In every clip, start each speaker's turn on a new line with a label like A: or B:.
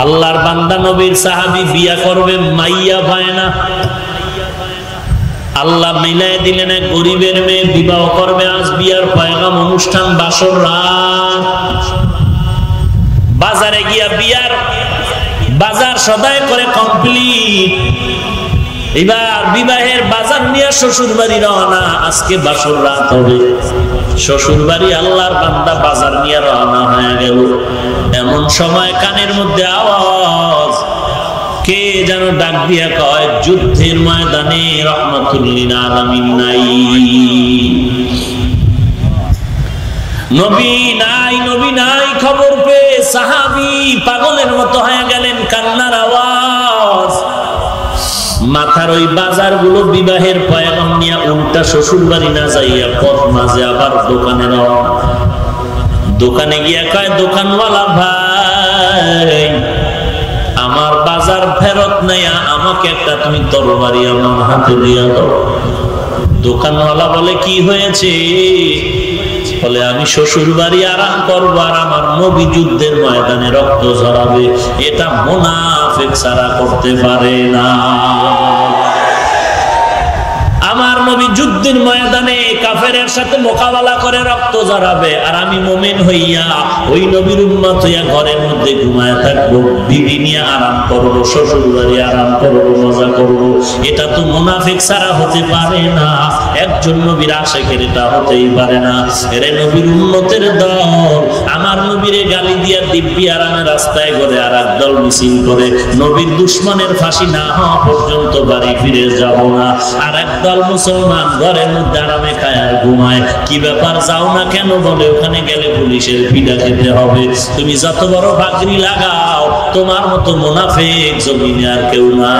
A: আল্লাহর বান্দা নবীর সাহাবী বিয়া করবে, মাইয়া পায় না। আল্লাহ মিলাই দিলেন এক গরিবের মেয়ে, বিবাহ করবে। আজ বিয়ার পয়গাম, অনুষ্ঠান, বাসর রাত। বাজারে গিয়া বিয়ার বাজার সদাই করে কমপ্লিট। এবার বিবাহের বাজার নিয়ে শ্বশুর বাড়ি রওনা। আজকে বাসর রাত হবে, শ্বশুর বাড়ি আল্লাহর বান্দা বাজার নিয়ে রওনা হয়ে গেল। এমন সময় কানের মধ্যে আওয়াজ, কে যেন ডাক দিয়া কয়, যুদ্ধের ময়দানে রহমাতুল লিল আলামিন নাই, নবী নাই, নবী নাই। খবর পেয়ে সাহাবী পাগলের মতো হয়ে গেলেন, কান্নার আওয়াজ। মাথার ওই বাজার গুলো বিবাহের পয়গাম নিয়ে উল্টা শ্বশুর বাড়ি না যাইয়া পথ মাঝে আবার দোকানে রওনা। দোকানে গিয়া কয়, দোকানওয়ালা ভাই, আমার বাজার ফেরত নেয়া, আমাকে একটা তুমি তরবারি আমার হাতে দিয়া দাও। দোকানওয়ালা বলে, কি হয়েছে? বলে, আমি শ্বশুর বাড়ি আরাম করবো আর আমার নবী যুদ্ধের ময়দানে রক্ত ঝরাবে, এটা মুনাফিক ছাড়া করতে পারে না। আমার নবী যুদ্ধের ময়দানে কাফেরের সাথে মোকাবেলা করে রক্ত ঝরাবে, আর আমি মুমিন হইয়া ওই নবীর উম্মত হইয়া ঘরের মধ্যে ঘুমায় থাকবো, বিবি নিয়ে আরাম করবো, শ্বশুর বাড়ি আরাম করবো, মজা করবো, এটা তো মুনাফিক ছাড়া হতে পারে না। একজন নবীর আশিকের এটা হতেই পারে না। এরে নবীর উম্মতের দল আমার নবীরে গালি দিয়া দিব্যি আরামে রাস্তায় ঘরে আর একদল মিছিল করে, নবীর দুশ্মনের ফাঁসি না হওয়া পর্যন্ত বাড়ি ফিরে যাব না। আর একদল মুসলমান ঘরের মধ্যে আরামে খায় আর ঘুমায়। কি ব্যাপার, যাও না কেন? বলে, ওখানে গেলে পুলিশের পিটা খেতে হবে। তুমি যত বড় পাগড়ি লাগাও, তোমার মতো মুনাফিক জমিনে আর কেউ না।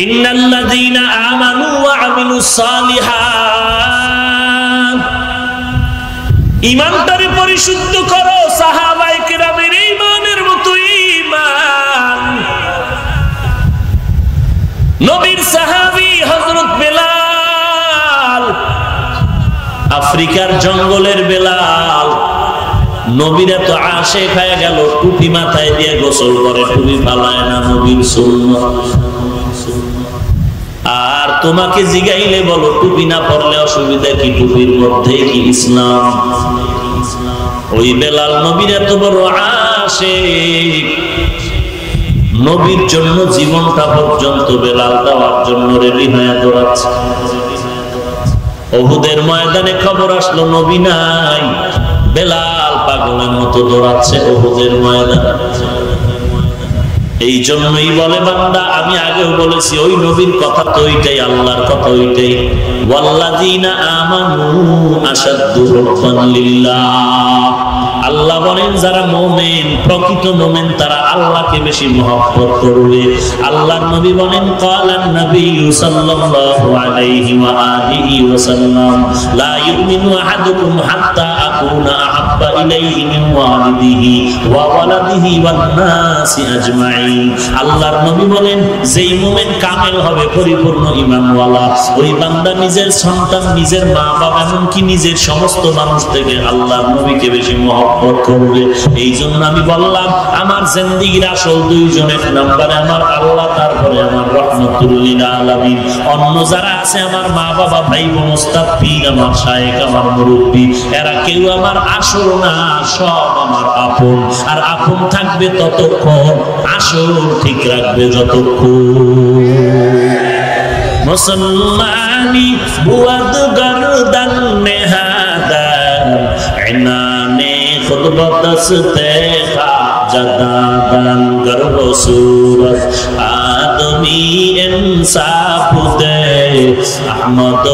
A: ইন্নাল্লাযীনা আমানু ওয়া আমিলুস সালিহাত, ঈমানটারে পরিশুদ্ধ করো। সাহাবায়ে কেরামের ঈমানের মতো ঈমান। নবীর সাহাবী হযরত বেলাল, আফ্রিকার জঙ্গলের বেলাল, নবীর এত আশিক হয়ে গেল, টুপি মাথায় দিয়ে গোসল করে, টুপি ফালায় না, নবীর সুন্নাত। আর তোমাকে জিগাইলে বলো, টুপি না পরলে অসুবিধা কি? টুপির মধ্যে কি ইসলাম? ওই বেলাল নবীর এত বড় আশিক, নবীর জন্য জীবনটা পর্যন্ত বেলাল দেওয়ার জন্য রেডি হয়ে দৌড়াচ্ছে। উহুদের ময়দানে খবর আসলো নবী নাই, বেলাল পাগলের মতো দৌড়াচ্ছে উহুদের ময়দানে। এই জন্যই বলে বান্দা, আমি আগেও বলেছি, ওই নবীর কথা তো ওইটাই, আল্লাহর কথা ওইটাই। ওয়াল্লাযীনা আমানু আশাদ্দু হুব্বান লিল্লাহ। আল্লাহ বলেন, যারা মুমিন, প্রকৃত মুমিন, তারা আল্লাহকে বেশি মহব্বত করবে। আল্লাহর নবী বলেন, ক্বালান নাবিয়্যু সাল্লাল্লাহু আলাইহি ওয়া আলিহি ওয়াসাল্লাম, লা ইউমিনু আহাদুকুম হাত্তা আকুনা আহাব্বা ইলাইহি মিন ওয়ালিদিহি ওয়া ওয়ালাদিহি ওয়ান নাসি আজমাইন। আল্লাহর নবী বলেন, যেই মুমিন কামেল হবে, পরিপূর্ণ ঈমানওয়ালা, ওই বান্দা নিজের সন্তান, নিজের মা বাবা, এমনকি নিজের সমস্ত মানুষ থেকে আল্লাহর নবীকে বেশি মহব্বত করবে। এই জন্য আমি বললাম, আমার জিন্দেগির আসল দুইজন, এক নম্বরে আমার আল্লাহ, তারপরে আমার রহমাতুল লিল আলামিন। অন্য যারা আছে, আমার মা বাবা, ভাই বোন, ওস্তাদ, পীর, আমার শায়েখ, আমার মুরব্বি, এরা কেউ আমার আসল না, সব আমার আপন। আর আপন থাকবে ততক্ষণ, আসল ঠিক রাখবে যতক্ষণ। মুসলমানি বুয়াদ গরদান নেহাদার, ইনানে খুদ বদস্তে খাজাদান, গর্ব সুরত আদমি ইনসাফ দে, আহমদ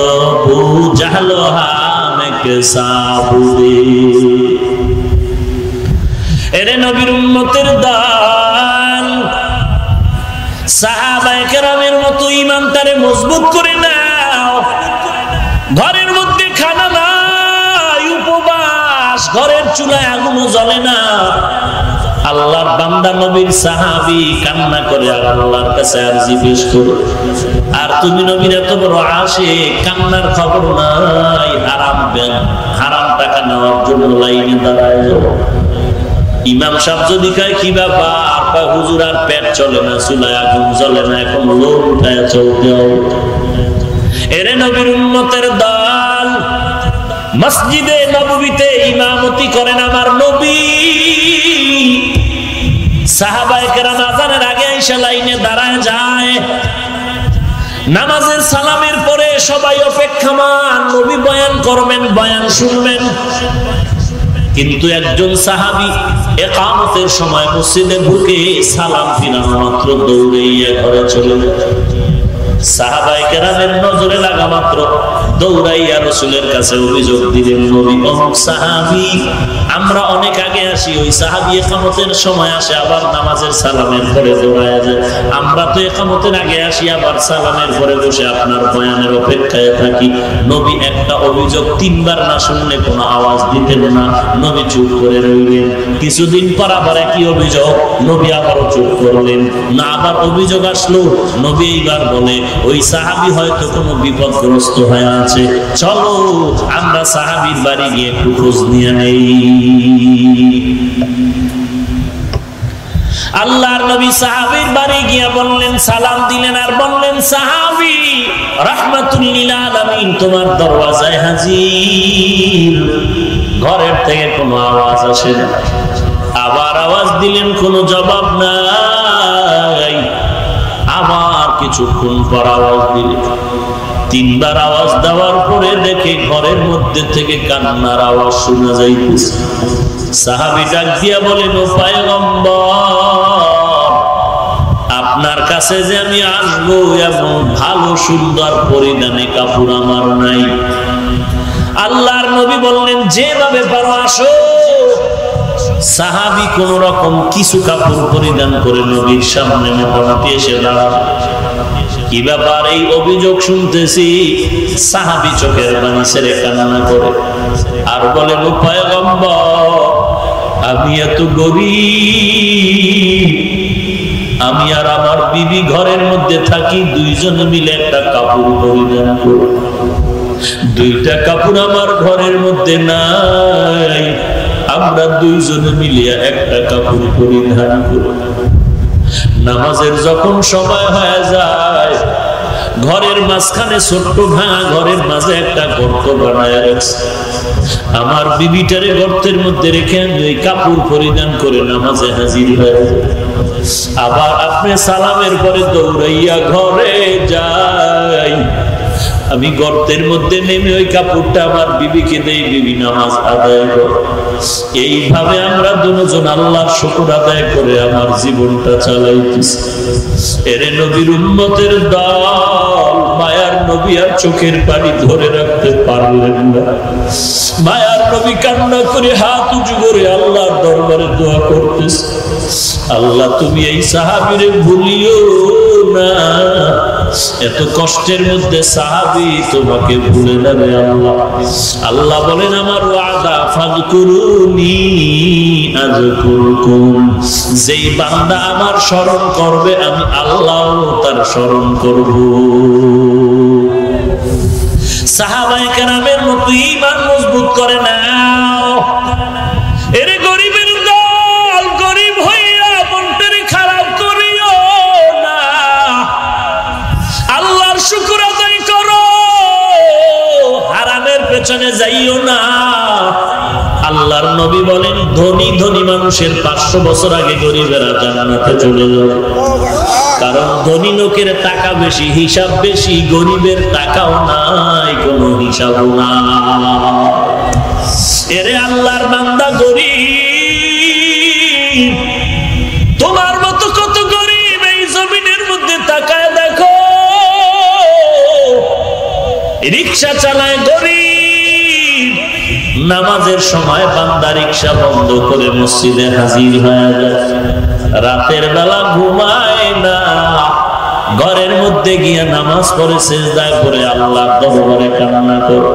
A: বু জাহল হামেক সাবুদে। এরে নবীর উম্মতের দল, সাহাবায়ে কেরামের মতো ঈমানটারে মজবুত করে নাও। ঘরের মধ্যে খানা নাই, উপবাস, ঘরের চুলায় আগুনও জ্বলে না। আল্লাহর বান্দা নবীর সাহাবী কান্না করে আর আল্লাহর কাছে আরজি পেশ করে। আর তুমি নবীর এত বড় আশিক, কান্নার খবর নাই, হারাম টাকা নেওয়ার জন্য লাইনে দাঁড়ায় যাও। ইমাম সাহেব যদি কয় কি ব্যাপার, হুজুর আর পেট চলে না, চুলায় আগুন জ্বলে না, এখন লোক উঠায় চলতে হবে। এরে নবীর উম্মতের দল, মসজিদে নববীতে ইমামতি করেন আমার নবী। সাহাবায়ে কেরাম আযানের আগে আয়েশা লাইনে দাঁড়ায় যায়। নামাজের সালামের পরে সবাই অপেক্ষমান, নবী বয়ান করবেন, বয়ান শুনবেন। কিন্তু একজন সাহাবী ইকামতের সময় মসজিদে ঢুকে সালাম ফিরানো মাত্র দৌড়াইয়া ঘরে চলে যায়। সাহাবায়ে কেরামের নজরে লাগা মাত্র দৌড়াইয়া রাসূলের কাছে অভিযোগ দিলেন, নবী অমুক সাহাবী, আমরা অনেক আগে আসি, ওই সাহাবী ইকামতের সময় আসে, আবার নামাজের সালামের পরে দৌড়ায়া যায়। আমরা তো ইকামতের আগে আসি, আবার সালামের পরে বসে আপনার বয়ানের অপেক্ষায় থাকি। নবী একটা অভিযোগ তিনবার না শুনলে কোনো আওয়াজ দিতেন না, নবী চুপ করে রইলেন। কিছুদিন পর আবার একই অভিযোগ, নবী আবারও চুপ করলেন না। আবার অভিযোগ আসলো, নবী এইবার বলে, ওই সাহাবী হয়তো কোনো বিপদগ্রস্ত হয়ে আছে, চলো আমরা সাহাবীর বাড়ি গিয়ে একটু খোঁজ নিয়ে নেই। আল্লাহর নবী সাহাবীর বাড়ি গিয়ে বললেন, সালাম দিলেন আর বললেন, সাহাবী রাহমাতুল লিল আলামিন তোমার দরওয়াজায় হাজির। ঘরের থেকে কোনো আওয়াজ আসে না। আবার আওয়াজ দিলেন, কোনো জবাব নাই। আবার কিছুক্ষণ পর আওয়াজ দিলেন। তিনবার আওয়াজ দেওয়ার পরে দেখে ঘরের মধ্যে থেকে কান্নার আওয়াজ শোনা যাইতেছে। সাহাবী ডাক দিয়া বলেন, ও পয়গম্বর, আপনার কাছে যে আমি আসবো এমন ভালো সুন্দর পরিধানে কাপড় আমার নাই। আল্লাহর নবী বললেন, যেভাবে পারো আসো। সাহাবী কোন রকম কিছু কাপড় পরিধান করে নবীর সামনে মোটামুটি এসে দাঁড়ালো। কি ব্যাপার, এই অভিযোগ শুনতেছি। সাহাবী চোখের পানি ছেড়ে কান্না করে আর বলেন, ও পয়গম্বর, আমি এত গরীব, আমি আর আমার বিবি ঘরের মধ্যে থাকি, দুইজনে মিলে একটা কাপড় পরিধান করি। দুইটা কাপড় আমার ঘরের মধ্যে নাই, আমরা দুইজনে মিলিয়ে একটা কাপড় পরিধান করি। নামাজের যখন সময় হয়ে যায়, ঘরের মাঝখানে ছোট্ট ভাঙা ঘরের মাঝে একটা গর্ত বানায় রাখছে। আমার বিবিটারে গর্তের মধ্যে রেখে আমি ওই কাপড় পরিধান করে নামাজে হাজির হয়ে যায়। আবার আপনি সালামের পরে দৌড়াইয়া ঘরে যাই, আমি গর্তের মধ্যে নেমে ওই কাপড়টা আমার বিবিকে দেই, বিবি নামাজ আদায় করে। এইভাবে আমরা দুজন আল্লাহর শুকর আদায় করে আমার জীবনটা চালাইতেছি। এরে নবীর উম্মতের দল, মায়ার নবী আর চোখের পানি ধরে রাখতে পারলেন না। মায়ার নবী কান্না করে হাত উঁচু করে আল্লাহর দরবারে দোয়া করতেছে, আল্লাহ তুমি এই সাহাবীরে ভুলিও না। এত কষ্টের মধ্যে সাহাবী তোমাকে ভুলে যাবে আল্লাহ। আল্লাহ বলেন, আমার ওয়াদা, ফাযকুরুনি আযকুরকুম। যেই বান্দা আমার স্মরণ করবে আমি আল্লাহও তার স্মরণ করব। সাহাবায়ে কেরামের মতো ঈমান মজবুত করে নাও। এর গরিবের দল, গরিব হইয়া মনটারে খারাপ করিও না। আল্লাহর শুকর আদায় করো, হারামের পেছনে যাইও না। আল্লাহর নবী বলেন, ধনী ধনী মানুষের 500 বছর আগে গরিবেরা জান্নাতে চলে যাবে। কারণ ধনী লোকের টাকা বেশি, হিসাব বেশি, গরিবের টাকাও নাই, কোনো হিসাবও না। এরে আল্লাহর বান্দা গরিব, তোমার মতো কত গরিব এই জমিনের মধ্যে তাকায় দেখো। রিকশা চালায় গরিব, নামাজের সময় বান্দা রিকশা বন্ধ করে মসজিদে হাজির হয়ে যায়। রাতের বেলা ঘুমায় না, ঘরের মধ্যে গিয়ে নামাজ পড়ে সিজদায় পড়ে আল্লাহর দরবারে কান্না করে।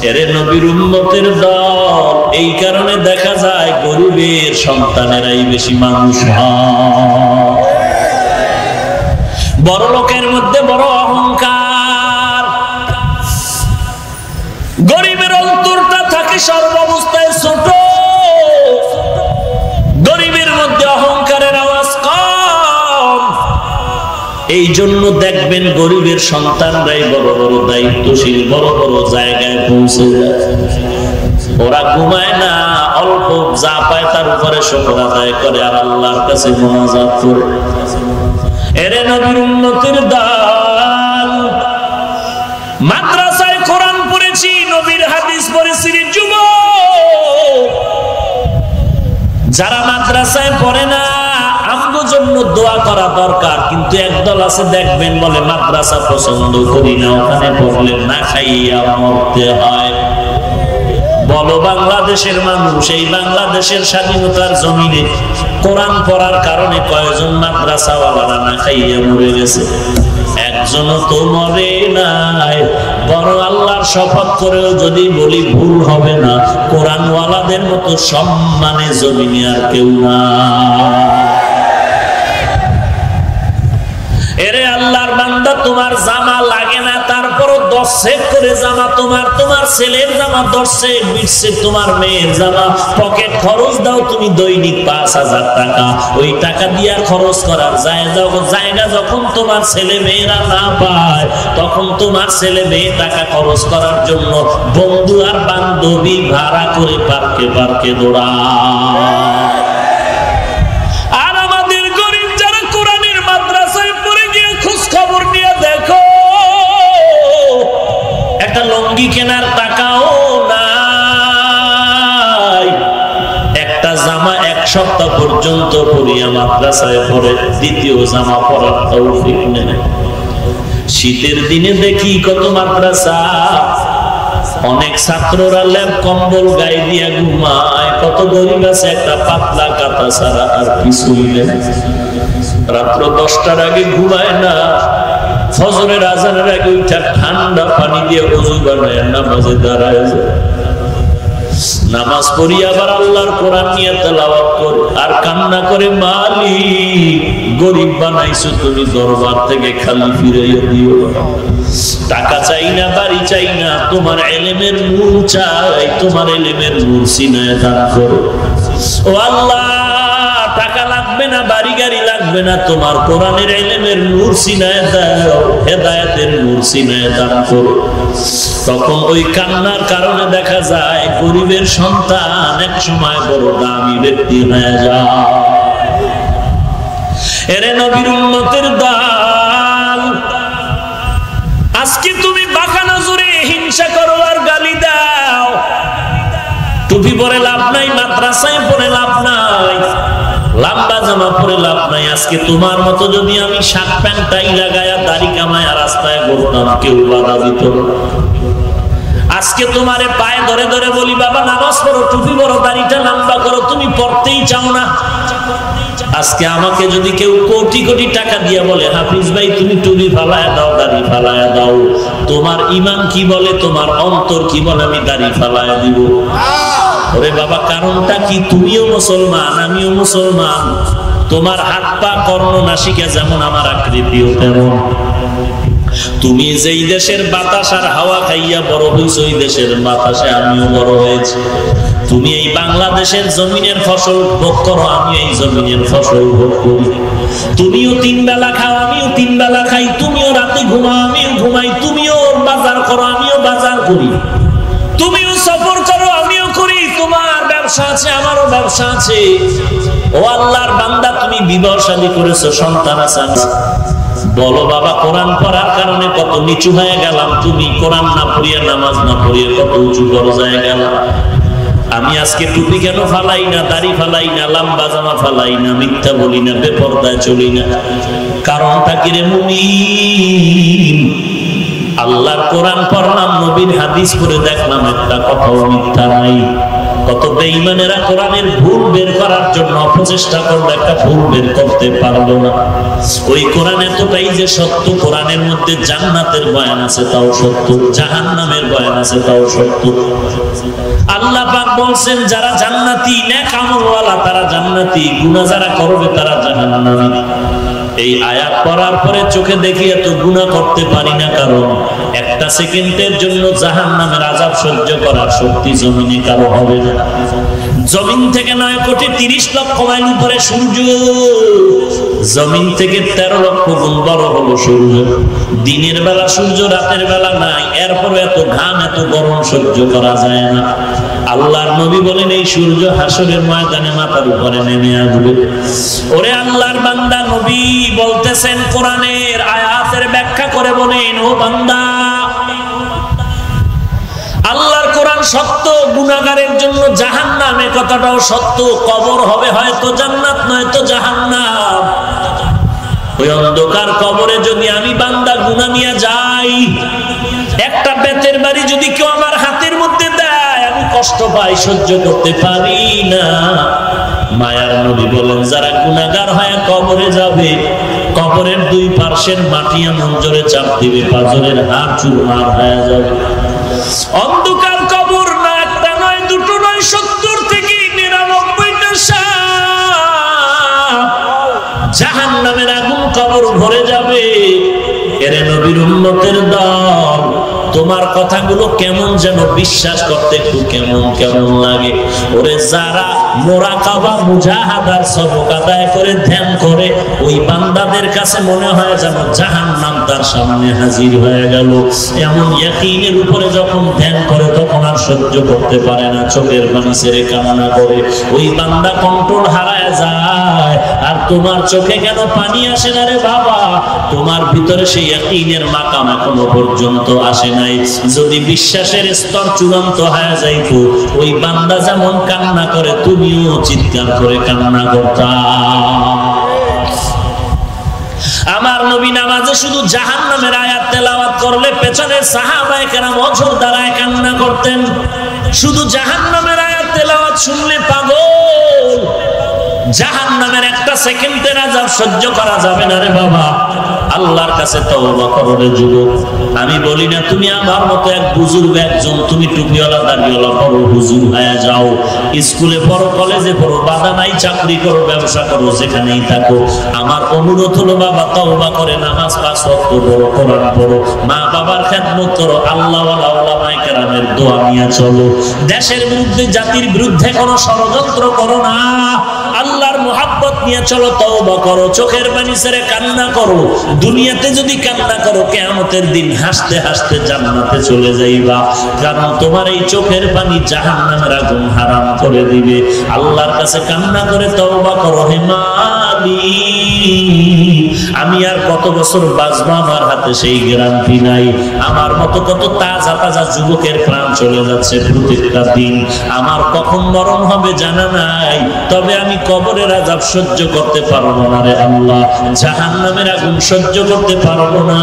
A: এরে নবীর উম্মতের দল, এই কারণে দেখা যায় গরিবের সন্তানেরাই বেশি মানুষ হয়। বড় লোকের মধ্যে বড় অহংকার, গরিবের অন্তরটা থাকে সর্বাবস্থায় ছোট। এই জন্য দেখবেন গরিবের সন্তানরাই বড় বড় দায়িত্বশীল, বড় বড় জায়গায় পৌঁছে যায়। ওরা ঘুমায় না, অল্প যা পায় তার উপরে শুকর আদায় করে আর আল্লাহর কাছে মুনাজাত করে। এরে নবীর উম্মতের দল, মাদ্রাসায় কোরআন পড়েছি, নবীর হাদিস পড়েছি রে যুবক। যারা মাদ্রাসায় পড়ে না আমগো জন্য দোয়া করা দরকার, কিন্তু একদল আছে দেখবেন বলে মাদ্রাসা পছন্দ করি না, ওখানে পড়লে না খাইয়া মরতে হয়। বলো বাংলাদেশের মানুষ এই বাংলাদেশের স্বাধীনতার জমিনে কোরআন পড়ার কারণে কয়জন মাদ্রাসাওয়ালারা না খাইয়া মরে গেছে? একজনও তো মরে নাই। বড় আল্লাহর শপথ করেও যদি বলি ভুল হবে না, কোরআনওয়ালাদের মতো সম্মানে জমিনে আর কেউ না। এরে আল্লাহর বান্দা, তোমার জামা লাগে না, তারপরও 10 সেট করে জামা তোমার ছেলের জামা 10 সেট, 20 সেট তোমার মেয়ের জামা। পকেট খরচ দাও তুমি দৈনিক 5000 টাকা। ওই টাকা দিয়া খরচ করার জায়গা যখন তোমার ছেলে মেয়েরা না পায়, তখন তোমার ছেলে মেয়ে টাকা খরচ করার জন্য বন্ধু আর বান্ধবী ভাড়া করে পার্কে পার্কে দৌড়ায়। লুঙ্গি কেনার টাকাও নাই, একটা জামা 1 সপ্তাহ পর্যন্ত পরিয়া মাদ্রাসায় পড়ে, দ্বিতীয় জামা পরার তৌফিক নেই। শীতের দিনে দেখি কত মাদ্রাসা, অনেক ছাত্ররা ল্যাব কম্বল গায়ে দিয়া ঘুমায়, কত গরিব আছে একটা পাতলা কাঁথা ছাড়া আর কিছুই নেই। রাত্র 10টার আগে ঘুমায় না, ফজরের আজানের আগে উঠা ঠান্ডা পানি দিয়ে ওযু বানায় নামাজে দাঁড়ায় যায়। নামাজ পড়ি আবার আল্লাহর কোরআন নিয়ে তেলাওয়াত করে আর কান্না করে, মালিক গরিব বানাইছো তুমি, দরবার থেকে খালি ফিরাইয়া দিও। টাকা চাই না, বাড়ি চাই না, তোমার ইলমের নূর চাই, তোমার ইলমের নূর সিনায় দান করো। ও আল্লাহ, টাকা লাগবে না, বাড়ি গাড়ি লাগবে না, তোমার কোরআনের ইলমের নূর সিনায় দাও, হেদায়েতের নূর সিনায় দান করো। তখন ওই কান্নার কারণে দেখা যায় গরিবের সন্তান এক সময় বড় দামি ব্যক্তি হয়ে যায়। এরে নবীর উম্মতের দল, আজকে তুমি বাঁকা নজরে হিংসা করো আর গালি দাও। টুপি পরে লাভ নাই, মাদ্রাসায় পরে লাভ নাই, লম্বা জামা পরে লাভ নাই। আজকে তোমার মতো যদি আমি শার্ট প্যান্ট টাই লাগায়া দাড়ি কামায়া রাস্তায় ঘুরতাম, কেউ বাধা দিত না। আজকে তোমারে পায়ে ধরে ধরে বলি, বাবা নামাজ পড়ো, টুপি পরো, দাড়িটা লম্বা করো, তুমি পড়তেই চাও না। আজকে আমাকে যদি কেউ কোটি কোটি টাকা দিয়ে বলে, হাফিজ ভাই তুমি টুপি ফালায়া দাও, দাড়ি ফালায়া দাও, তোমার ঈমান কি বলে, তোমার অন্তর কি বলে আমি দাড়ি ফালায়া দিব? ওরে বাবা, কারণটা কি? তুমিও মুসলমান, আমিও মুসলমান, তোমার হাত পা কর্ণ নাসিকা যেমন আমার আকৃতিও তেমন। তুমি যেই দেশের বাতাস আর হাওয়া খাইয়া বড় হইছো, ওই দেশের বাতাসে আমিও বড় হয়েছি। তুমি এই বাংলাদেশের জমিনের ফসল ভোগ করো, আমি এই জমিনের ফসল ভোগ করি। তুমিও 3 বেলা খাও, আমিও 3 বেলা খাই। তুমিও রাতে ঘুমাও, আমিও ঘুমাই। তুমিও বাজার করো, আমিও বাজার করি। তুমিও সফর করো, আমিও করি। তোমার ব্যবসা আছে, আমারও ব্যবসা আছে। ও আল্লাহর বান্দা, তুমি বিবাহ শাদী করেছো, সন্তান আছে। বলো বাবা, কোরআন পড়ার কারণে কত নিচু হয়ে গেলাম। তুমি কোরআন না পড়িয়া, নামাজ না পড়িয়া কত উঁচু পর্যায়ে গেলাম। আমি আজকে টুপি কেন ফালাই না, দাড়ি ফালাই না, লম্বা জামা ফালাই না, মিথ্যা বলি না, বেপরদায় চলি না? কারণটা কি রে মুমিন? আল্লাহর কোরআন পড়লাম, নবীর হাদিস পড়ে দেখলাম একটা কথাও মিথ্যা নাই। কত বেঈমানেরা কোরআনের ভুল বের করার জন্য অপচেষ্টা করলো, একটা ভুল বের করতে পারলো না। ওই কোরআন এতটাই যে সত্য, কোরআনের মধ্যে জান্নাতের বয়ান আছে তাও সত্য, জাহান্নামের বয়ান আছে তাও সত্য। আল্লাহ পাক বলছেন, যারা জান্নাতি নেক আমলওয়ালা তারা জান্নাতি, গুনাহ যারা করবে তারা জাহান্নামী। এই আয়াত পড়ার পরে চোখে দেখি এত গুনাহ করতে পারি না, কারণ একটা সেকেন্ডের জন্য জাহান্নামের আযাব সহ্য করার শক্তি জমিনে কারো হবে না। জমিন থেকে 9,30,00,000 মাইল উপরে সূর্য, জমিন থেকে 13,00,000 গুণ বড় হলো সূর্য। দিনের বেলা সূর্য, রাতের বেলা নাই, এরপরে এত ঘাম এত গরম সহ্য করা যায় না। আল্লাহর নবী বলেন এই সূর্য হাসরের ময়দানে মাথার উপরে নেমে আসবে। ওরে আল্লাহর বান্দা, নবী বলতেছেন কোরআনের আয়াতের ব্যাখ্যা করে বলেন, ও বান্দা, আল্লাহর কোরআন সত্য, গুনাহগারের জন্য জাহান্নাম, এ কথাটাও সত্য। কবর হবে হয়তো জান্নাত নয়তো জাহান্নাম। ওই অন্ধকার কবরে যদি আমি বান্দা গুনাহ নিয়ে যাই, একটা বেতের বাড়ি যদি কেউ আমার হাতের মধ্যে দেয়, আমি কষ্ট পাই, সহ্য করতে পারি না। মায়ার নবী বলেন যারা গুনাহগার হয়ে কবরে যাবে, কবরের দুই পার্শ্বের মাটি এমন জোরে চাপ দিবে, পাঁজরের হাড় চুরমার হয়ে যাবে। অন্ধকার কবর না একটা নয়, দুটো নয়, 70 থেকে 99টা সাপ, জাহান্নামের আগুন কবর ভরে যাবে। এরে নবীর উম্মতের দল, তোমার কথাগুলো কেমন যেন বিশ্বাস করতে একটু কেমন কেমন লাগে। ওরে যারা মুরাকাবা মুজাহাদার সবক আদায় করে ধ্যান করে, ওই বান্দাদের কাছে মনে হয় যেন জাহান্নাম তার সামনে হাজির হয়ে গেল। এমন ইয়াকিনের উপরে যখন ধ্যান করে তখন আর সহ্য করতে পারে না, চোখের পানি ছেড়ে কান্না করে। ওই বান্দা কন্ট্রোল হারায় যায়। আর তোমার চোখে কেন পানি আসে না রে বাবা? তোমার ভিতরে সেই ইয়াকিনের মাকাম এখনো পর্যন্ত আসে না। যদি বিশ্বাসের স্তর চূড়ান্ত হয়ে যাইতো, ওই বান্দা যেমন কান্না করে তুমিও চিৎকার করে কান্না করতা। আমার নবী নামাজে শুধু জাহান্নামের আয়াত তেলাওয়াত করলে পেছনের সাহাবায়ে কেরাম অঝর দাঁড়ায় কান্না করতেন। শুধু জাহান্নামের আয়াত তেলাওয়াত শুনলে পাগল। জাহান্নামের একটা সেকেন্ডের আযাব সহ্য করা যাবে না রে বাবা। আল্লাহর কাছে তওবা করো রে যুবক। আমি বলি না তুমি আমার মতো এক বুজুর্গ একজন, তুমি টুপিওয়ালা দাড়িওয়ালা পড়ো, হুজুর হয়ে যাও, স্কুলে পড়ো, কলেজে পড়ো, বাধা নাই, চাকরি করো, ব্যবসা করো, যেখানেই থাকো। আমার অনুরোধ হলো বাবা, তওবা করে নামাজ 5 ওয়াক্ত পড়ো, কোরআন পড়ো, মা বাবার খেদমত করো, আল্লাহওয়ালা উলামায়ে কেরামের দোয়া নিয়ে চলো। দেশের বিরুদ্ধে, জাতির বিরুদ্ধে কোনো ষড়যন্ত্র করো না। আল্লাহর মুহাব্বত নিয়ে চলো, তওবা করো, চোখের পানি ছেড়ে কান্না করো। দুনিয়াতে যদি কান্না করো, কিয়ামতের দিন হাসতে হাসতে জান্নাতে চলে যাইবা। কারণ তোমার এই চোখের পানি জাহান্নামের আগুন হারাম করে দিবে। আল্লাহর কাছে কান্না করে তওবা করো, হে মালিক, আমি আর কত বছর বাঁচবো আমার হাতে সেই গ্যারান্টি নাই। আমার মতো কত তাজা তাজা যুবকের প্রাণ চলে যাচ্ছে প্রত্যেকটা দিন। আমার কখন মরণ হবে জানা নাই। তবে আমি কবরের আযাব সহ্য করতে পারবো না রে আল্লাহ, জাহান্নামের আগুন সহ্য করতে পারবো না।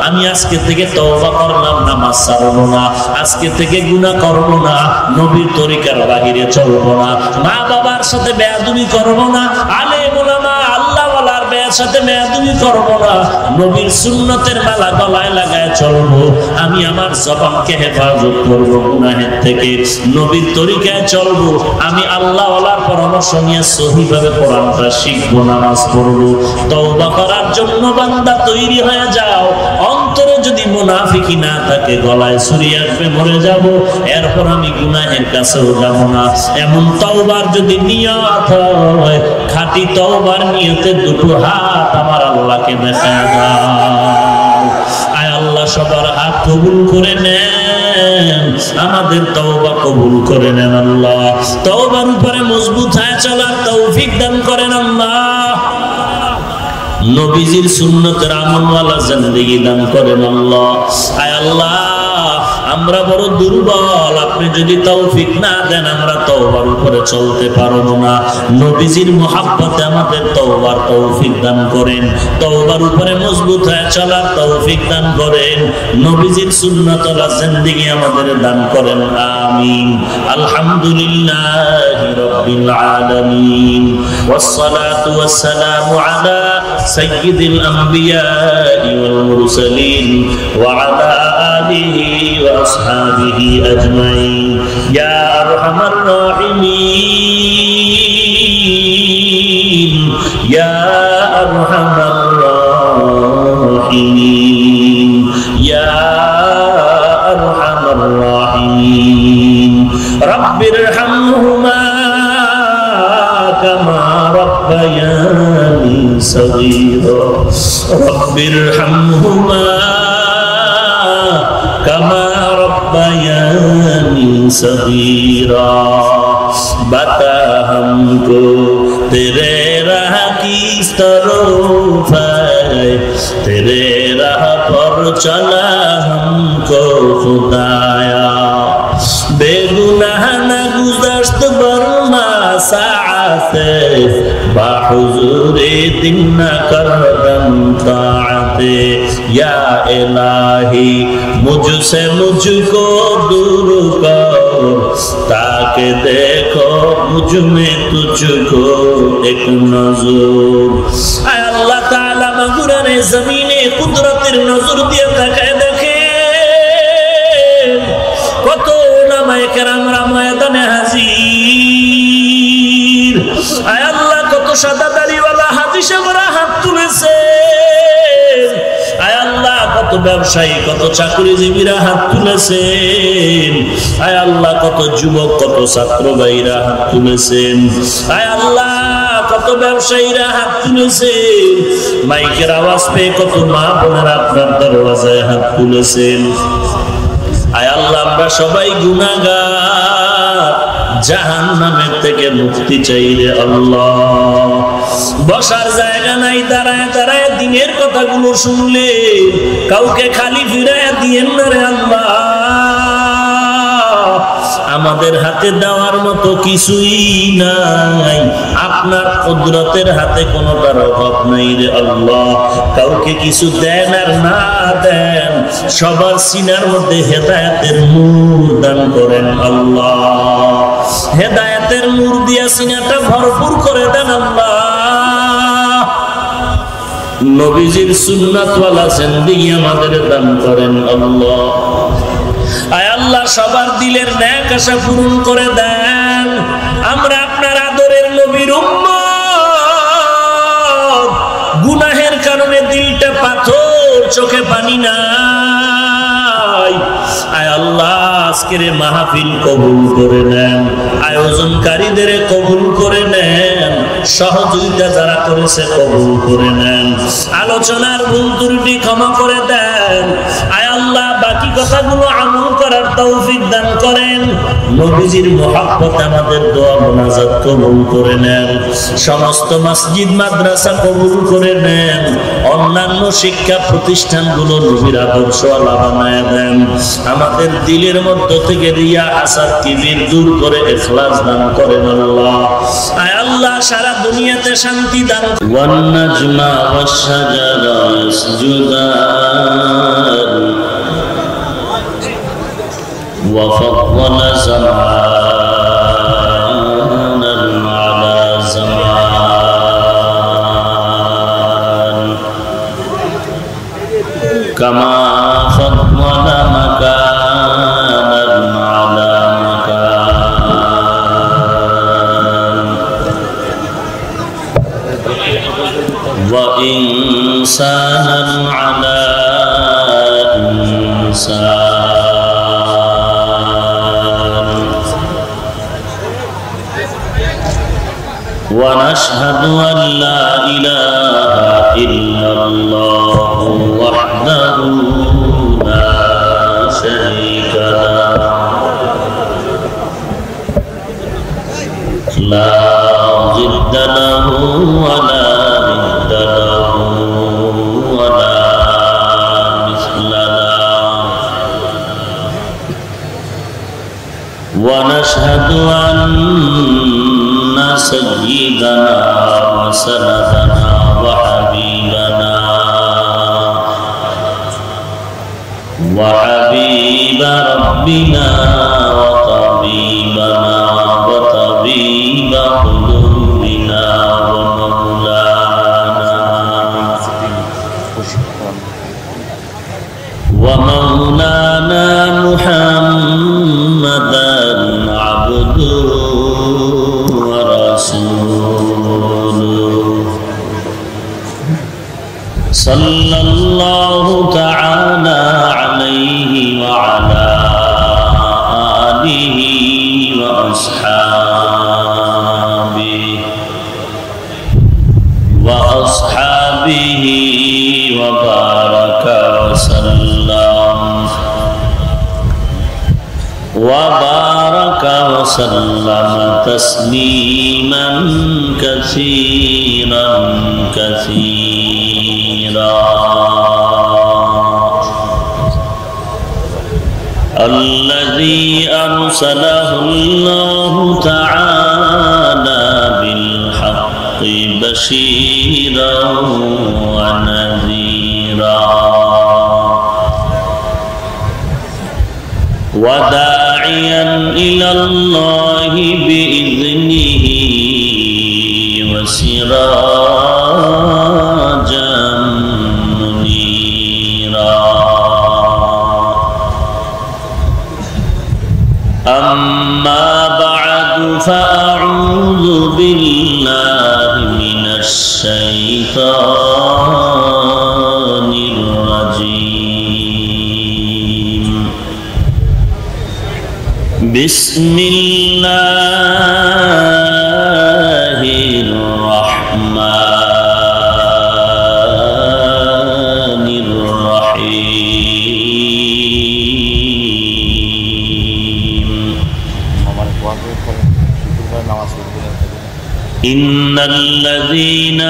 A: আমি আজকে থেকে তওবা করলাম, নামাজ ছাড়বো না, আজকে থেকে গুনাহ করবো না, নবীর তরিকার বাহিরে চলবো না, মা বাবার সাথে বেয়াদবি করবো না, আলেম ওলামা আল্লাহওয়ালার সাথে বেয়াদবি করবো না, নবীর সুন্নতের মালা গলায় লাগায় চলবো। আমি আমার জবানকে হেফাজত করবো গুনাহের থেকে, নবীর তরিকায় চলবো। আমি আল্লাহওয়ালার পরামর্শ নিয়ে সহিভাবে কোরআনটা শিখবো, নামাজ পড়বো। তওবা করার জন্য বান্দা তৈরি হয়ে যাও। অন্তরে যদি মুনাফিকি না থাকে, গলায় ছুরি আসবে, মরে যাব, এরপর আমি গুনাহের কাছেও যাব না। এমন তওবার যদি নিয়ত হয়, খাঁটি তওবার নিয়তে দুটো হাত আমার আল্লাহকে দেখায় দাও। আয় আল্লাহ সবার হাত কবুল করে নেন, আমাদের তওবা কবুল করে নেন আল্লাহ। তওবার উপরে মজবুত হয়ে চলার তৌফিক দান করেন আল্লাহ। নবীজির সুন্নতের আমলওয়ালা জিন্দেগি দান করেন আল্লাহ। আয় আল্লাহ, আমরা বড় দুর্বল, আপনি যদি তৌফিক না দেন আমরা তওবার উপরে চলতে পারবো না। নবীজির মুহাব্বতে আমাদের তওবার তৌফিক দান করেন, তওবার উপরে মজবুত হয়ে চলার তৌফিক দান করেন, নবীজির সুন্নতওয়ালা জিন্দেগি আমাদের দান করেন, আমিন। আলহামদুলিল্লাহি রাব্বিল আলামিন, ওয়াসসালাতু ওয়াসসালামু আলা সাইয়্যিদিল আমবিয়াই ওয়াল মুরসালিন ওয়া আলা আলিহি ওয়া আসহাবিহি আজমাইন। ইয়া আরহামার রাহিমিন, ইয়া আরহামার রাহিমিন, ইয়া আরহামার রাহিমিন। রাব্বিরহামহুমা ربياني صغيرا رب ارحمهما كما ربياني صغيرا बता हमको तेरे राह की तरफ है तेरे राह पर चला हमको खुदाया बेगुनाह न गुज़श्त बरमा साअते बाहुज़ूरे दिन न करदम ताअते या इलाही मुझसे मुझको दूर कर ताकि देखो मुझ में तुझको एक नजर आय अल्लाह ताआला मगुराने जमीने कुदरतेर नजर দিয়ে তাকায় দেখে কত উলামায়ে কেরামরা ময়দানে হাজির আয় আল্লাহ কত সাদা দাড়িওয়ালা হাজী সাহেবরা হাত তুলেছে আয় আল্লাহ কত ব্যবসায়ী কত চাকরিজীবীরা হাত তুলেছেন আয় আল্লাহ কত যুবক কত ছাত্র ভাইরা হাত তুলেছেন আয় আল্লাহ কত ব্যবসায়ীরা হাত তুলেছেন মাইকের আওয়াজ পেয়ে কত মা বোনেরা আপনার দরওয়াজায় হাত তুলেছেন আয় আল্লাহ আমরা সবাই গুনাহগার জাহান্নামের থেকে মুক্তি চাই রে আল্লাহ বসার জায়গা নাই দাঁড়ায় দাঁড়ায় দিনের কথাগুলো শুনলে কাউকে খালি ফিরায় দিয়েন না রে আল্লাহ আমাদের হাতে দেওয়ার মতো কিছুই নাই আপনার কুদরতের হাতে কোনোটার অভাব নাই রে আল্লাহ কাউকে কিছু দেন আর না দেন সবার সিনার মধ্যে হেদায়েতের নূর দান করেন আল্লাহ হেদায়েতের নূর দিয়া সিনাটা ভরপুর করে দেন আল্লাহ নবীজির সুন্নাতওয়ালা জিন্দেগি আমাদের দান করেন আল্লাহ আয় আল্লাহ সবার দিলের নেক আশা পূরণ করে দেন আমরা আপনার আদরের নবীর উম্মত গুনাহের কারণে দিলটা পাথর চোখে পানি নাই আয় আল্লাহ আজকের মাহফিল কবুল করে নেন আয়োজনকারীদের কবুল করে নেন সহযোগিতা যারা করেছে কবুল করে নেন আলোচনার ভুল ত্রুটি ক্ষমা করে দেন আয় আল্লাহ বাকি কথাগুলো আমল করার তৌফিক দান করেন নবীজির মুহাব্বত আমাদের দোয়া মুনাজাত কবুল করে নেন সমস্ত মসজিদ মাদ্রাসা কবুল করে নেন অন্যান্য শিক্ষা প্রতিষ্ঠানগুলো নবীর আদর্শওয়ালা বানায় দেন আমাদের দিলের মধ্য থেকে রিয়া হাসাদ কিবির দূর করে ইখলাস দান করেন আল্লাহ আয় আল্লাহ সারা দুনিয়াতে শান্তি দান ওয়ান নাজমা ওয়াশ শাজারা ইয়াসজুদান ওয়া ফাদলা জামানান আলা জামান কামা ফাদলা মাকানান আলা মাকান ওয়া ইনসানান আলা ইনসান ওয়া নাশহাদু আন লা ইলাহা ইল্লাল্লাহু ওয়াহদাহু লা শারীকা লাহু লা জিদ্দা লাহু ওয়া লা নিদ্দা লাহু ওয়া লা মিসলা লাহু ওয়া নাশহাদু আন্না সাইয়্যিদানা ওয়া সানাদানা ওয়া হাবিবানা وحبيب ربنا وطبيبنا وطبيب قلوبنا ومولانا ومولانا محمدا عبده ورسوله صلى الله تعالى عليه وعلى آله وأصحابه وأصحابه وبارك وسلم تسليما كثيرا كثيرا. الذي أرسله الله تعالى بالحق بشيرا ونذيرا وداعيا إلى الله بإذنه وسراجا منيرا. أما بعد فأعوذ بالله من الشيطان الرجيم. بسم الله الرحمن الرحيم. إن الذين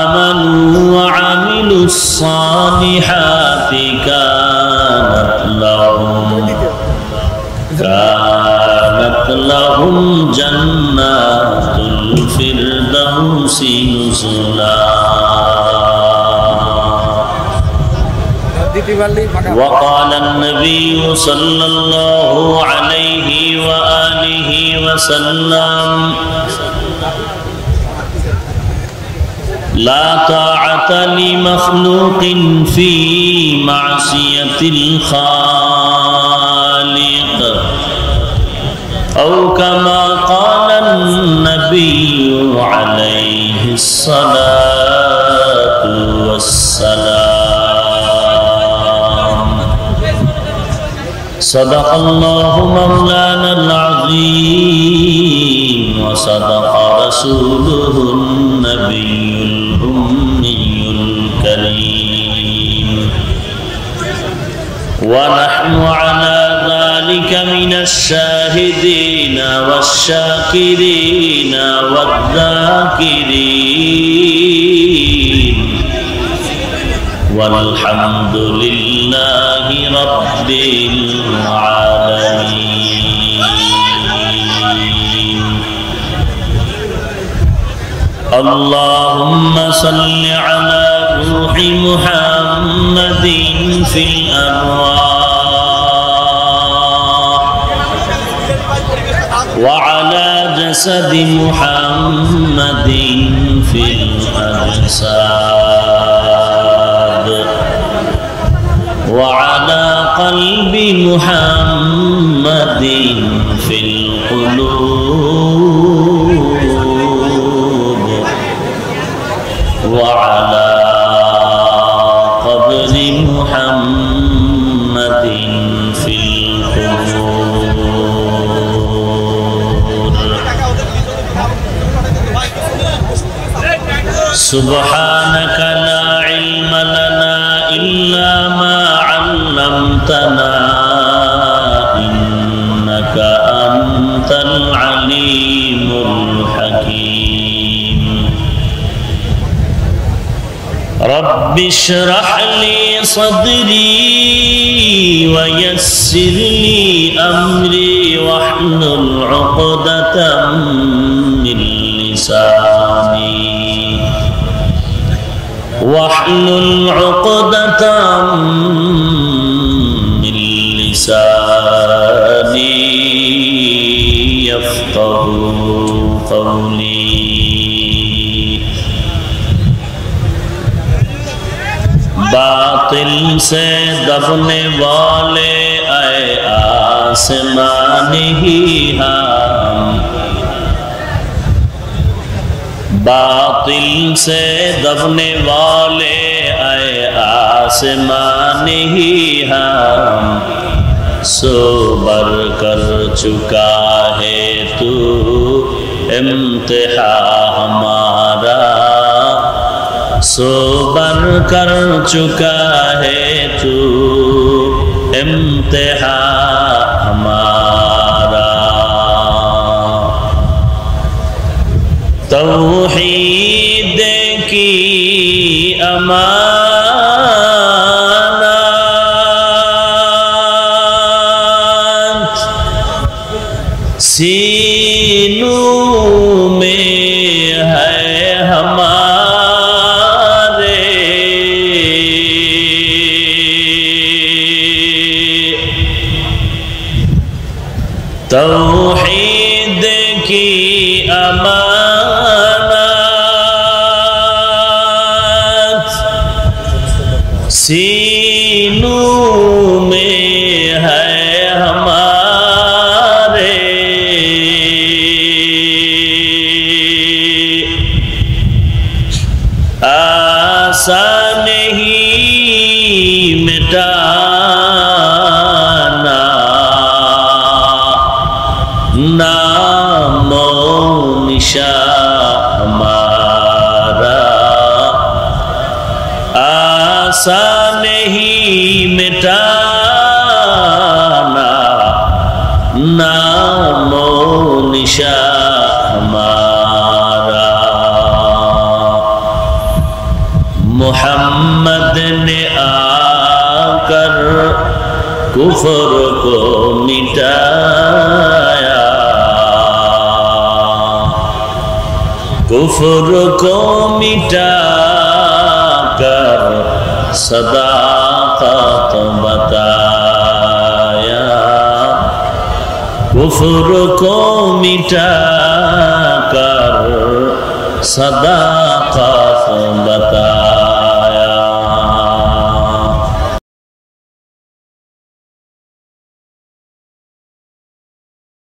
A: آمنوا وعملوا الصالحات كانت لهم جنات الفردوس نزلا. وقال النبي صلى الله عليه وآله وسلم لا طاعة لمخلوق في معصية الخالق أو كما قال النبي عليه الصلاة والسلام. صدق الله مولانا العظيم وصدق رسوله النبي الأمي الكريم. ونحن على ذلك من الشاهدين والشاكرين والذاكرين والحمد لله رب العالمين. اللهم صل على روح محمد في الأرواح وعلى جسد محمد في الأجساد وعلى قلب محمد في القلوب وعلى قبر محمد في القبور. سبحانك لا علم لنا إلا ما علمتنا إنك أنت العليم الحكيم. رب اشرح لي صدري ويسر لي أمري واحلل عقدة من لساني يفقه قولي. باطل سے دبنے والے اے آسمان ہی ہم، باطل سے دبنے والے اے آسمان ہی ہم، سو بر کر چکا ہے تو امتحان ہمارا सो कर चुका है तू इम्तिहा हमारा। तौहीद की अमानत सीनों में है हमारे। तौहीद की अमानत सीनों में है हमारे। आसान नहीं मिटाना नामो निशा हमारा। आसान नहीं मिटाना नामो निशा हमारा। मुहम्मद ने आकर कुफर को मिटाया। कुफर को मिटाकर सदाकत बताया। कुफर को मिटाकर सदाकत बताया।